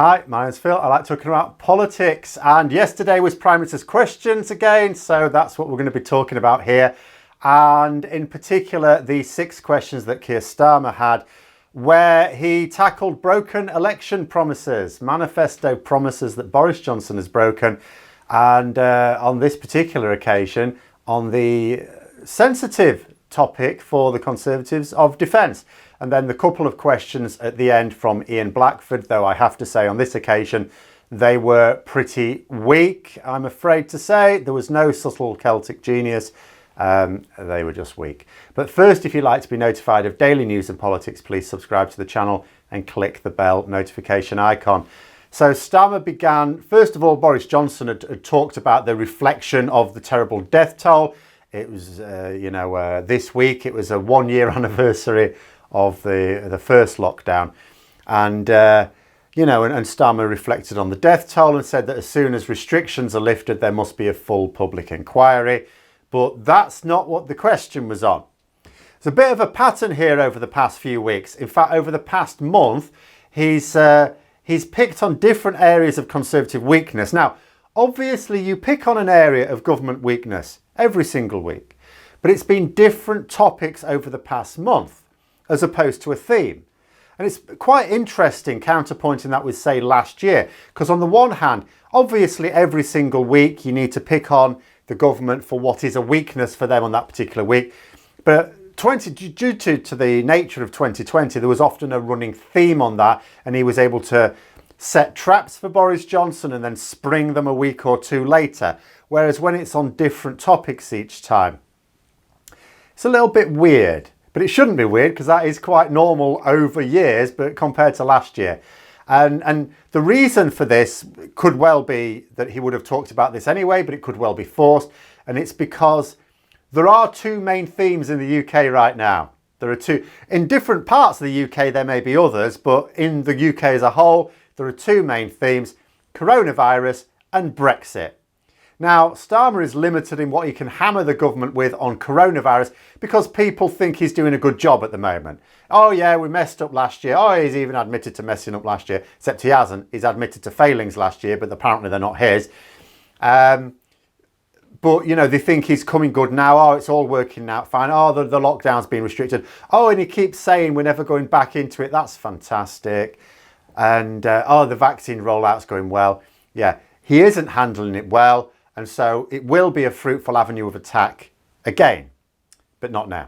Hi, my name's Phil. I like talking about politics, and yesterday was Prime Minister's Questions again, so that's what we're going to be talking about here. And in particular, the 6 questions that Keir Starmer had, where he tackled broken election promises, manifesto promises that Boris Johnson has broken, and on this particular occasion, on the sensitive topic for the Conservatives of defence. And then the couple of questions at the end from Ian Blackford, though I have to say on this occasion, they were pretty weak, I'm afraid to say. There was no subtle Celtic genius. They were just weak. But first, if you'd like to be notified of daily news and politics, please subscribe to the channel and click the bell notification icon. So Starmer began, first of all, Boris Johnson had talked about the reflection of the terrible death toll. It was, this week, it was a 1-year anniversary of the first lockdown. And, and Starmer reflected on the death toll and said that as soon as restrictions are lifted, there must be a full public inquiry. But that's not what the question was on. There's a bit of a pattern here over the past few weeks. In fact, over the past month, he's picked on different areas of Conservative weakness. Now, obviously, you pick on an area of government weakness every single week, but it's been different topics over the past month, as opposed to a theme. And it's quite interesting counterpointing that with, say, last year, because on the one hand, obviously every single week you need to pick on the government for what is a weakness for them on that particular week. But due to the nature of 2020, there was often a running theme on that, and he was able to set traps for Boris Johnson and then spring them a week or two later. Whereas when it's on different topics each time, it's a little bit weird. But it shouldn't be weird because that is quite normal over years, but compared to last year. And the reason for this could well be that he would have talked about this anyway, but it could well be forced. And it's because there are 2 main themes in the UK right now. There are 2. In different parts of the UK, there may be others, but in the UK as a whole, there are 2 main themes: coronavirus and Brexit. Now, Starmer is limited in what he can hammer the government with on coronavirus because people think he's doing a good job at the moment. Oh yeah, we messed up last year. Oh, he's even admitted to messing up last year, except he hasn't. He's admitted to failings last year, but apparently they're not his. But, they think he's coming good now. Oh, it's all working out fine. Oh, the lockdown's been restricted. Oh, and he keeps saying we're never going back into it. That's fantastic. And, the vaccine rollout's going well. Yeah, he isn't handling it well. And so it will be a fruitful avenue of attack again, but not now.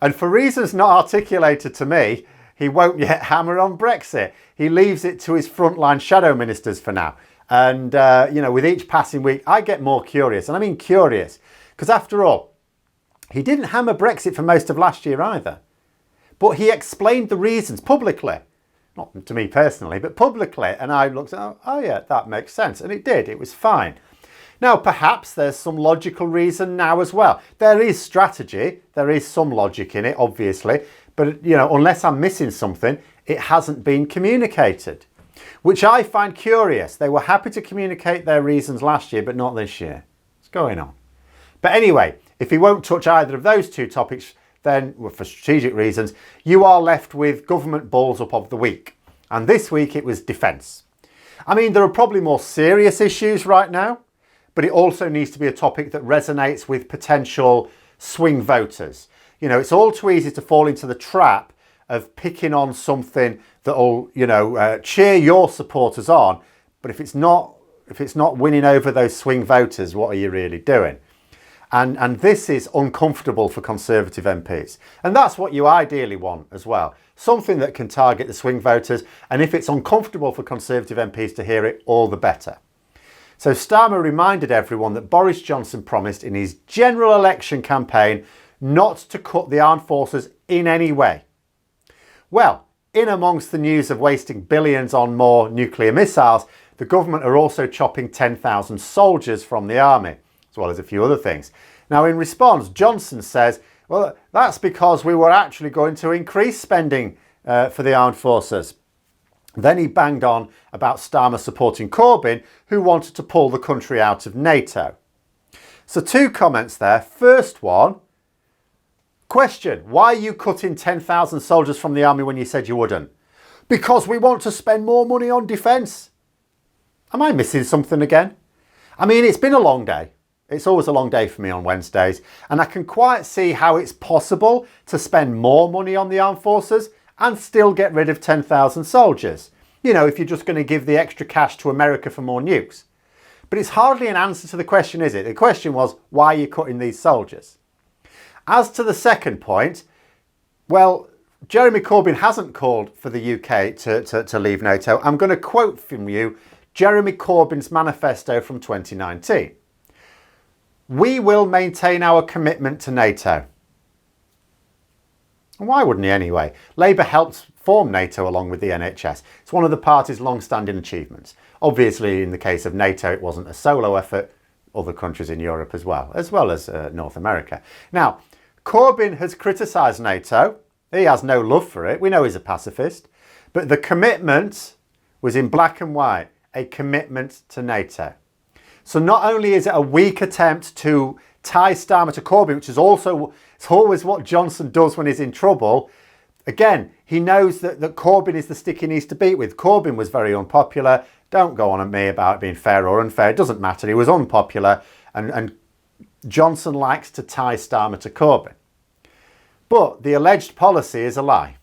And for reasons not articulated to me, he won't yet hammer on Brexit. He leaves it to his frontline shadow ministers for now. And, with each passing week, I get more curious. And I mean curious, because after all, he didn't hammer Brexit for most of last year either. But he explained the reasons publicly. Not to me personally, but publicly. And I looked at, oh yeah, that makes sense. And it did. It was fine. Now, perhaps there's some logical reason now as well. There is strategy. There is some logic in it, obviously. But, unless I'm missing something, it hasn't been communicated, which I find curious. They were happy to communicate their reasons last year, but not this year. What's going on? But anyway, if he won't touch either of those 2 topics, then, for strategic reasons, you are left with government balls up of the week. And this week it was defence. I mean, there are probably more serious issues right now, but it also needs to be a topic that resonates with potential swing voters. It's all too easy to fall into the trap of picking on something that'll, cheer your supporters on. But if it's not winning over those swing voters, what are you really doing? And this is uncomfortable for Conservative MPs. And that's what you ideally want as well. Something that can target the swing voters. And if it's uncomfortable for Conservative MPs to hear it, all the better. So Starmer reminded everyone that Boris Johnson promised in his general election campaign not to cut the armed forces in any way. Well, in amongst the news of wasting billions on more nuclear missiles, the government are also chopping 10,000 soldiers from the army, as well as a few other things. Now, in response, Johnson says, well, that's because we were actually going to increase spending for the armed forces. Then he banged on about Starmer supporting Corbyn, who wanted to pull the country out of NATO. So 2 comments there. First one, question, why are you cutting 10,000 soldiers from the army when you said you wouldn't? because we want to spend more money on defence. Am I missing something again? I mean, it's been a long day. It's always a long day for me on Wednesdays, and I can quite see how it's possible to spend more money on the armed forces and still get rid of 10,000 soldiers. You know, if you're just going to give the extra cash to America for more nukes. But it's hardly an answer to the question, is it? The question was, why are you cutting these soldiers? As to the second point, well, Jeremy Corbyn hasn't called for the UK to leave NATO. I'm going to quote from you Jeremy Corbyn's manifesto from 2019. We will maintain our commitment to NATO. And why wouldn't he anyway? Labour helped form NATO along with the NHS. It's one of the party's long-standing achievements. Obviously, in the case of NATO, it wasn't a solo effort. Other countries in Europe as well as North America. Now, Corbyn has criticised NATO. He has no love for it. We know he's a pacifist. But the commitment was in black and white, a commitment to NATO. So not only is it a weak attempt to tie Starmer to Corbyn, which is also, it's always what Johnson does when he's in trouble. Again, he knows that Corbyn is the stick he needs to beat with. Corbyn was very unpopular. Don't go on at me about being fair or unfair. It doesn't matter. He was unpopular. And Johnson likes to tie Starmer to Corbyn. But the alleged policy is a lie.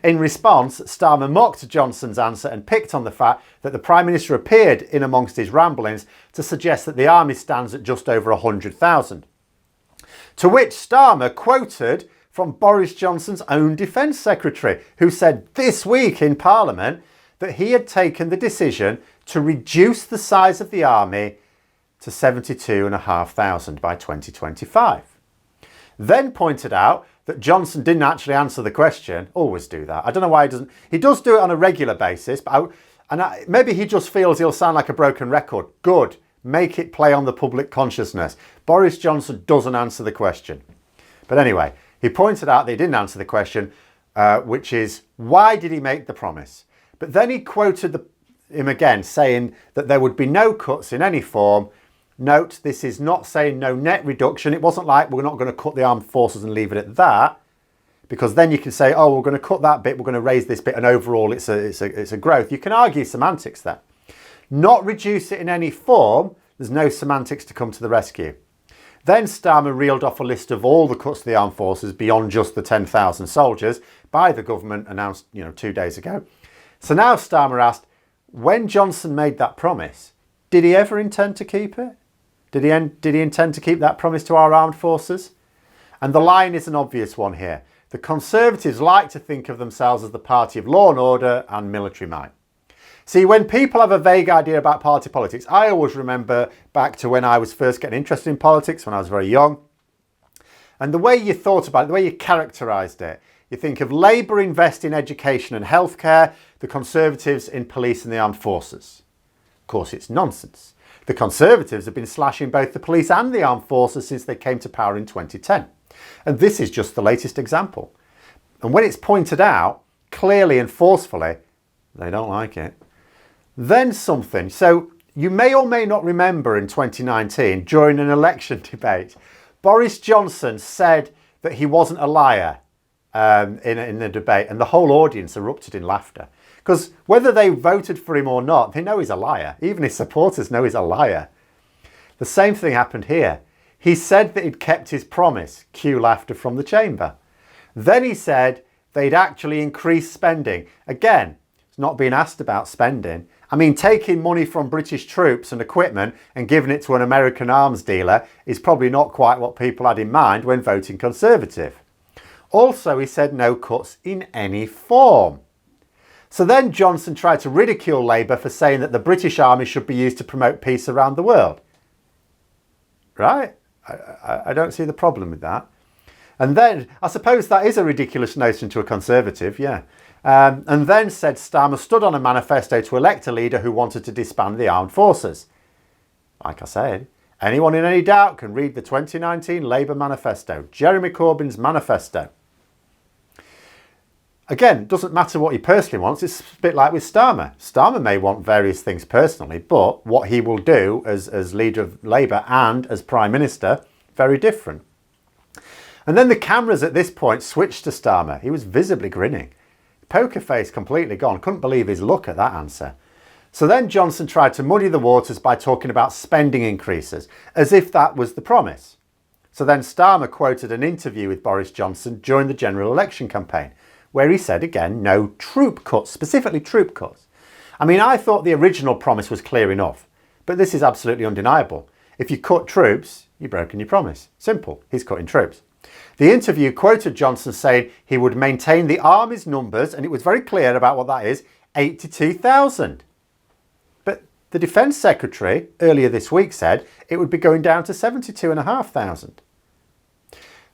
In response, Starmer mocked Johnson's answer and picked on the fact that the Prime Minister appeared in amongst his ramblings to suggest that the army stands at just over 100,000. To which Starmer quoted from Boris Johnson's own Defence Secretary, who said this week in Parliament that he had taken the decision to reduce the size of the army to 72,500 by 2025. Then pointed out that Johnson didn't actually answer the question. Always do that. I don't know why he doesn't. He does do it on a regular basis, but maybe he just feels he'll sound like a broken record. Good. Make it play on the public consciousness. Boris Johnson doesn't answer the question. But anyway, he pointed out that he didn't answer the question, which is, why did he make the promise? But then he quoted him again, saying that there would be no cuts in any form. Note, this is not saying no net reduction. It wasn't like we're not going to cut the armed forces and leave it at that, because then you can say, oh, we're going to cut that bit, we're going to raise this bit, and overall it's a growth. You can argue semantics there. Not reduce it in any form, there's no semantics to come to the rescue. Then Starmer reeled off a list of all the cuts to the armed forces beyond just the 10,000 soldiers by the government announced 2 days ago. So now Starmer asked, when Johnson made that promise, did he ever intend to keep it? Did he intend to keep that promise to our armed forces? And the line is an obvious one here. The Conservatives like to think of themselves as the party of law and order and military might. See, when people have a vague idea about party politics, I always remember back to when I was first getting interested in politics, when I was very young. And the way you thought about it, the way you characterised it, you think of Labour invest in education and healthcare, the Conservatives in police and the armed forces. Of course, it's nonsense. The Conservatives have been slashing both the police and the armed forces since they came to power in 2010. And this is just the latest example. And when it's pointed out, clearly and forcefully, they don't like it. Then something. So you may or may not remember in 2019, during an election debate, Boris Johnson said that he wasn't a liar in the debate, and the whole audience erupted in laughter. Because whether they voted for him or not, they know he's a liar. Even his supporters know he's a liar. The same thing happened here. He said that he'd kept his promise. Cue laughter from the chamber. Then he said they'd actually increased spending. Again, it's not being asked about spending. I mean, taking money from British troops and equipment and giving it to an American arms dealer is probably not quite what people had in mind when voting Conservative. Also, he said no cuts in any form. So then Johnson tried to ridicule Labour for saying that the British Army should be used to promote peace around the world. Right? I don't see the problem with that. And then, I suppose that is a ridiculous notion to a Conservative, yeah. And then said Starmer stood on a manifesto to elect a leader who wanted to disband the armed forces. Like I said, anyone in any doubt can read the 2019 Labour manifesto, Jeremy Corbyn's manifesto. Again, doesn't matter what he personally wants. It's a bit like with Starmer. Starmer may want various things personally, but what he will do as leader of Labour and as Prime Minister, very different. And then the cameras at this point switched to Starmer. He was visibly grinning. Poker face completely gone. Couldn't believe his luck at that answer. So then Johnson tried to muddy the waters by talking about spending increases, as if that was the promise. So then Starmer quoted an interview with Boris Johnson during the general election campaign, where he said again, no troop cuts, specifically troop cuts. I mean, I thought the original promise was clear enough, but this is absolutely undeniable. If you cut troops, you've broken your promise. Simple, he's cutting troops. The interview quoted Johnson saying he would maintain the army's numbers, and it was very clear about what that is, 82,000. But the Defence Secretary earlier this week said it would be going down to 72,500.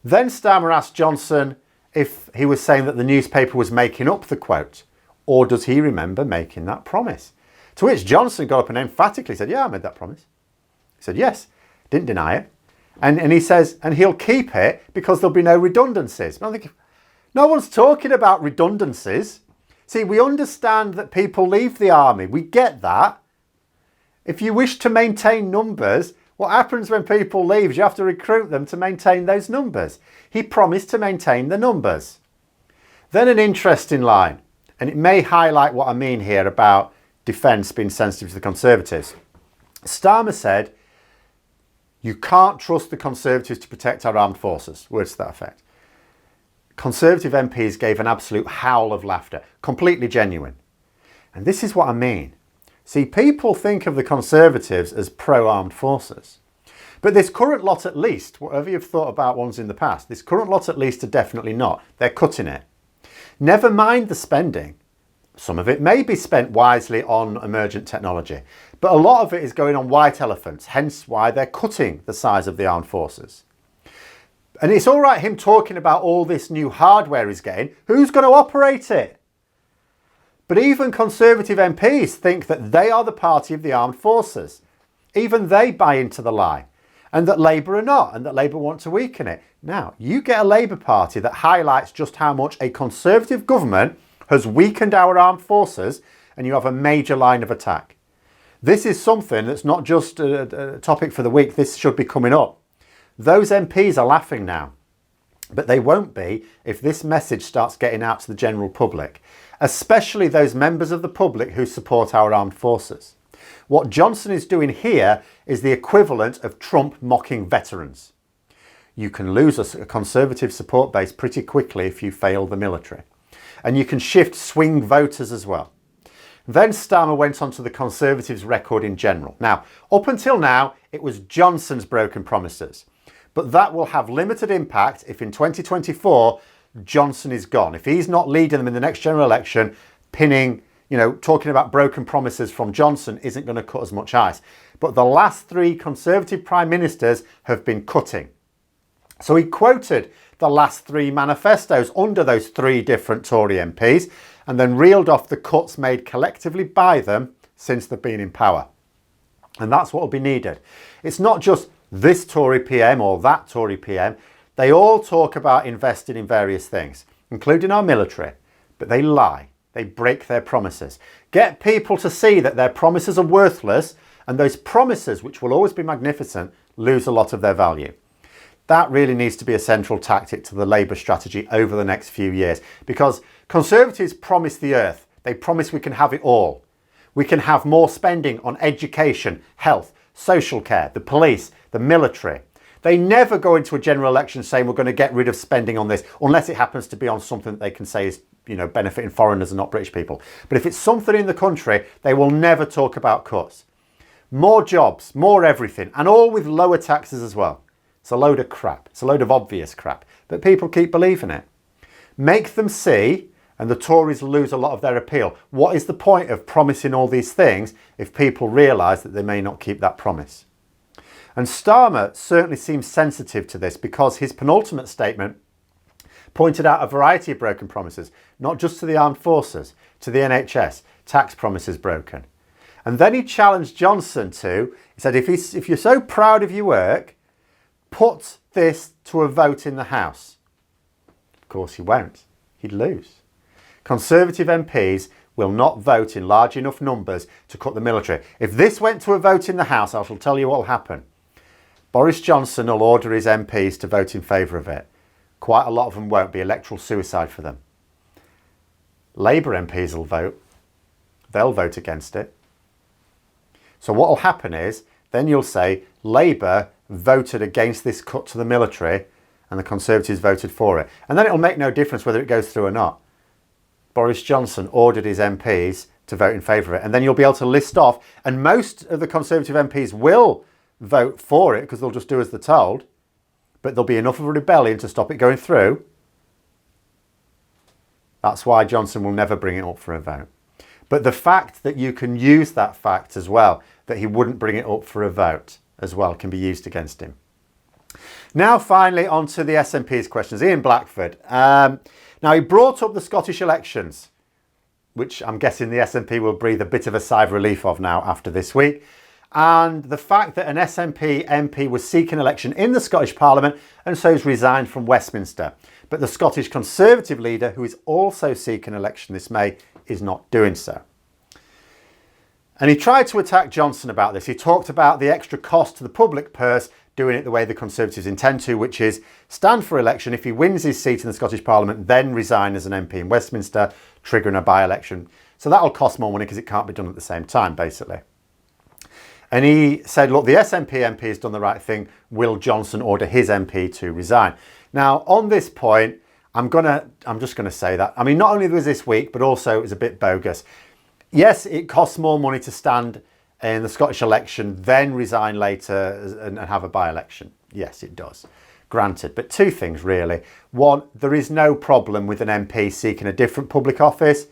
Then Starmer asked Johnson if he was saying that the newspaper was making up the quote, or does he remember making that promise? To which Johnson got up and emphatically said, yeah, I made that promise. He said, yes, didn't deny it. And he says, and he'll keep it because there'll be no redundancies. I think no one's talking about redundancies. See, we understand that people leave the army. We get that. If you wish to maintain numbers, what happens when people leave? You have to recruit them to maintain those numbers. He promised to maintain the numbers. Then an interesting line, and it may highlight what I mean here about defence being sensitive to the Conservatives. Starmer said, you can't trust the Conservatives to protect our armed forces. Words to that effect. Conservative MPs gave an absolute howl of laughter, completely genuine. And this is what I mean. See, people think of the Conservatives as pro-armed forces. But this current lot at least, whatever you've thought about ones in the past, this current lot at least are definitely not. They're cutting it. Never mind the spending. Some of it may be spent wisely on emergent technology, but a lot of it is going on white elephants, hence why they're cutting the size of the armed forces. And it's all right him talking about all this new hardware he's getting. Who's going to operate it? But even Conservative MPs think that they are the party of the armed forces. Even they buy into the lie. And that Labour are not, and that Labour want to weaken it. Now, you get a Labour Party that highlights just how much a Conservative government has weakened our armed forces, and you have a major line of attack. This is something that's not just a topic for the week. This should be coming up. Those MPs are laughing now, but they won't be if this message starts getting out to the general public, especially those members of the public who support our armed forces. What Johnson is doing here is the equivalent of Trump mocking veterans. You can lose a Conservative support base pretty quickly if you fail the military. And you can shift swing voters as well. Then Starmer went on to the Conservatives' record in general. Now, up until now, it was Johnson's broken promises. But that will have limited impact if in 2024, Johnson is gone. If he's not leading them in the next general election, talking about broken promises from Johnson isn't going to cut as much ice. But the last three Conservative Prime Ministers have been cutting. So he quoted the last three manifestos under those three different Tory MPs and then reeled off the cuts made collectively by them since they've been in power. And that's what will be needed. It's not just this Tory PM or that Tory PM. They all talk about investing in various things, including our military, but they lie. They break their promises. Get people to see that their promises are worthless, and those promises, which will always be magnificent, lose a lot of their value. That really needs to be a central tactic to the Labour strategy over the next few years, because Conservatives promise the earth. They promise we can have it all. We can have more spending on education, health, social care, the police, the military. They never go into a general election saying we're going to get rid of spending on this, unless it happens to be on something that they can say is, benefiting foreigners and not British people. But if it's something in the country, they will never talk about cuts. More jobs, more everything, and all with lower taxes as well. It's a load of crap. It's a load of obvious crap. But people keep believing it. Make them see, and the Tories lose a lot of their appeal. What is the point of promising all these things if people realise that they may not keep that promise? And Starmer certainly seems sensitive to this because his penultimate statement pointed out a variety of broken promises, not just to the armed forces, to the NHS, tax promises broken. And then he challenged Johnson he said, if you're so proud of your work, put this to a vote in the House. Of course he won't. He'd lose. Conservative MPs will not vote in large enough numbers to cut the military. If this went to a vote in the House, I shall tell you what will happen. Boris Johnson will order his MPs to vote in favour of it. Quite a lot of them won't. Be electoral suicide for them. Labour MPs will vote. They'll vote against it. So what will happen is, then you'll say Labour voted against this cut to the military and the Conservatives voted for it. And then it'll make no difference whether it goes through or not. Boris Johnson ordered his MPs to vote in favour of it. And then you'll be able to list off, and most of the Conservative MPs will vote for it because they'll just do as they're told, but there'll be enough of a rebellion to stop it going through. That's why Johnson will never bring it up for a vote. But the fact that you can use that fact as well, that he wouldn't bring it up for a vote as well, can be used against him. Now finally on to the SNPs questions. Ian Blackford. Now he brought up the Scottish elections, which I'm guessing the SNP will breathe a bit of a sigh of relief of now after this week. And the fact that an SNP MP was seeking election in the Scottish Parliament and so has resigned from Westminster. But the Scottish Conservative leader, who is also seeking election this May, is not doing so. And he tried to attack Johnson about this. He talked about the extra cost to the public purse doing it the way the Conservatives intend to, which is stand for election. If he wins his seat in the Scottish Parliament, then resign as an MP in Westminster, triggering a by-election. So that'll cost more money because it can't be done at the same time, basically. And he said, look, the SNP MP has done the right thing. Will Johnson order his MP to resign? Now, on this point, I'm just going to say that. I mean, not only was this weak, but also it was a bit bogus. Yes, it costs more money to stand in the Scottish election, then resign later and have a by-election. Yes, it does. Granted. But two things, really. One, there is no problem with an MP seeking a different public office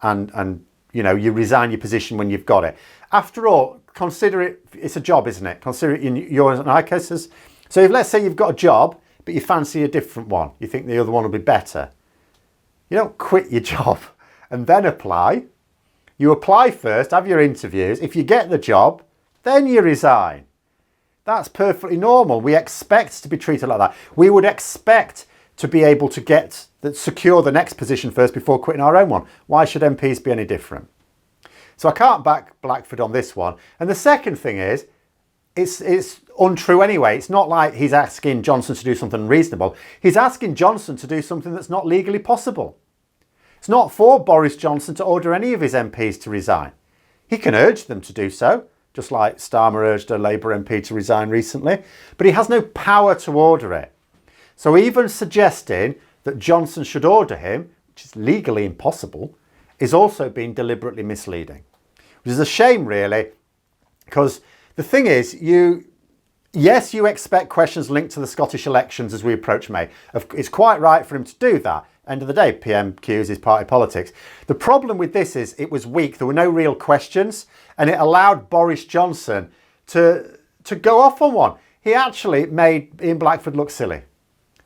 and you know, you resign your position when you've got it. After all, consider it's a job, isn't it? Consider it in yours and I cases. So if, let's say you've got a job, but you fancy a different one, you think the other one will be better. You don't quit your job and then apply. You apply first, have your interviews. If you get the job, then you resign. That's perfectly normal. We expect to be treated like that. We would expect to be able to secure the next position first before quitting our own one. Why should MPs be any different? So I can't back Blackford on this one. And the second thing is, it's untrue anyway. It's not like he's asking Johnson to do something reasonable. He's asking Johnson to do something that's not legally possible. It's not for Boris Johnson to order any of his MPs to resign. He can urge them to do so, just like Starmer urged a Labour MP to resign recently, but he has no power to order it. So even suggesting that Johnson should order him, which is legally impossible, is also being deliberately misleading. Which is a shame, really, because the thing is, yes, you expect questions linked to the Scottish elections as we approach May. It's quite right for him to do that. End of the day, PMQs is party politics. The problem with this is it was weak. There were no real questions, and it allowed Boris Johnson to go off on one. He actually made Ian Blackford look silly.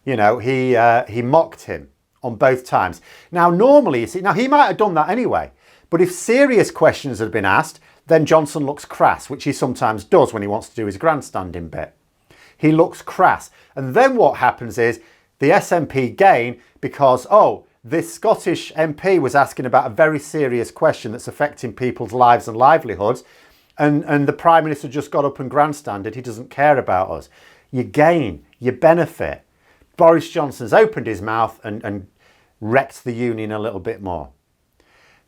You know, he mocked him on both times. Now, normally, you see, now he might have done that anyway, but if serious questions had been asked, then Johnson looks crass, which he sometimes does when he wants to do his grandstanding bit. He looks crass. And then what happens is the SNP gain because, oh, this Scottish MP was asking about a very serious question that's affecting people's lives and livelihoods, and the Prime Minister just got up and grandstanded. He doesn't care about us. You gain, you benefit. Boris Johnson's opened his mouth and wrecked the union a little bit more.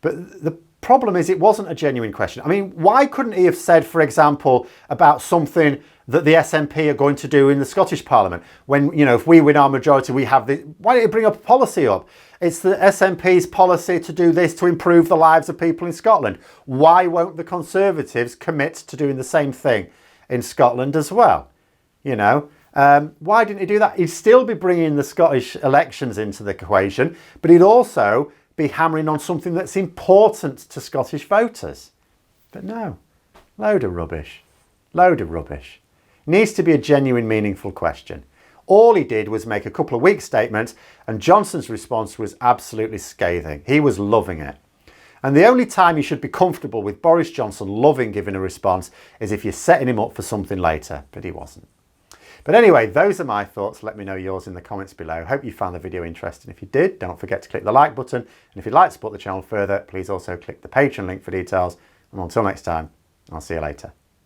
But the problem is it wasn't a genuine question. I mean, why couldn't he have said, for example, about something that the SNP are going to do in the Scottish Parliament? When, you know, if we win our majority, we have the... Why don't you bring up a policy up? It's the SNP's policy to do this to improve the lives of people in Scotland. Why won't the Conservatives commit to doing the same thing in Scotland as well? You know, why didn't he do that? He'd still be bringing the Scottish elections into the equation, but he'd also be hammering on something that's important to Scottish voters. But no, load of rubbish. Load of rubbish. Needs to be a genuine, meaningful question. All he did was make a couple of weak statements, and Johnson's response was absolutely scathing. He was loving it. And the only time you should be comfortable with Boris Johnson loving giving a response is if you're setting him up for something later, but he wasn't. But anyway, those are my thoughts. Let me know yours in the comments below. Hope you found the video interesting. If you did, don't forget to click the like button. And if you'd like to support the channel further, please also click the Patreon link for details. And until next time, I'll see you later.